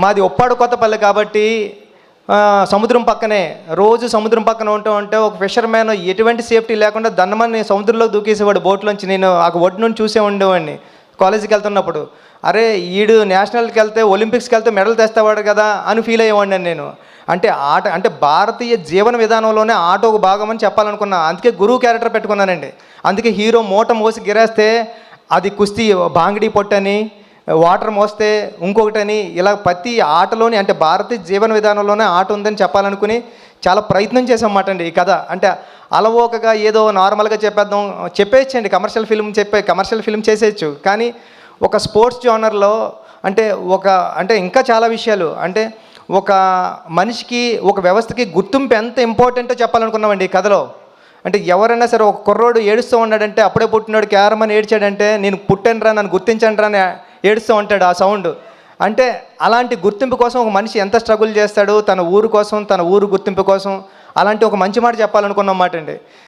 మాది ఒప్పాడు కొత్తపల్లి కాబట్టి సముద్రం పక్కనే రోజు సముద్రం పక్కన ఉంటూ ఉంటే ఒక ఫిషర్ మ్యాన్ ఎటువంటి సేఫ్టీ లేకుండా దండమని సముద్రంలో దూకేసేవాడు బోట్లోంచి. నేను ఆ ఒడ్డు నుండి చూసే ఉండేవాడిని కాలేజీకి వెళ్తున్నప్పుడు. అరే ఈడు నేషనల్కి వెళ్తే ఒలింపిక్స్కి వెళ్తే మెడల్ తెస్తావాడు కదా అని ఫీల్ అయ్యేవాడిని నేను. అంటే ఆట అంటే భారతీయ జీవన విధానంలోనే ఆట ఒక భాగం అని చెప్పాలనుకున్నా. అందుకే గురువు క్యారెక్టర్ పెట్టుకున్నానండి. అందుకే హీరో మూట మోసి గిరేస్తే అది కుస్తీ బాంగిడి పొట్టని, వాటర్ మోస్తే ఇంకొకటని, ఇలా ప్రతి ఆటలోని అంటే భారతీయ జీవన విధానంలోనే ఆట ఉందని చెప్పాలనుకుని చాలా ప్రయత్నం చేసామన్నమాట అండి. ఈ కథ అంటే అలవోకగా ఏదో నార్మల్గా చెప్పేయచ్చండి, కమర్షియల్ ఫిల్మ్ చేసేయచ్చు. కానీ ఒక స్పోర్ట్స్ జోనర్లో అంటే ఇంకా చాలా విషయాలు అంటే ఒక మనిషికి ఒక వ్యవస్థకి గుర్తింపు ఎంత ఇంపార్టెంటో చెప్పాలనుకున్నామండి ఈ కథలో. అంటే ఎవరైనా సరే ఒక కుర్రోడు ఏడుస్తూ ఉన్నాడంటే, అప్పుడే పుట్టినాడు క్యారమని ఏడ్చాడంటే, నేను పుట్టాను రా నన్ను గుర్తించండి రా అని ఏడుస్తూ ఉంటాడు ఆ సౌండ్. అంటే అలాంటి గుర్తింపు కోసం ఒక మనిషి ఎంత స్ట్రగుల్ చేస్తాడు తన ఊరు కోసం, తన ఊరు గుర్తింపు కోసం. అలాంటి ఒక మంచి మాట చెప్పాలనుకున్నమాట అండి.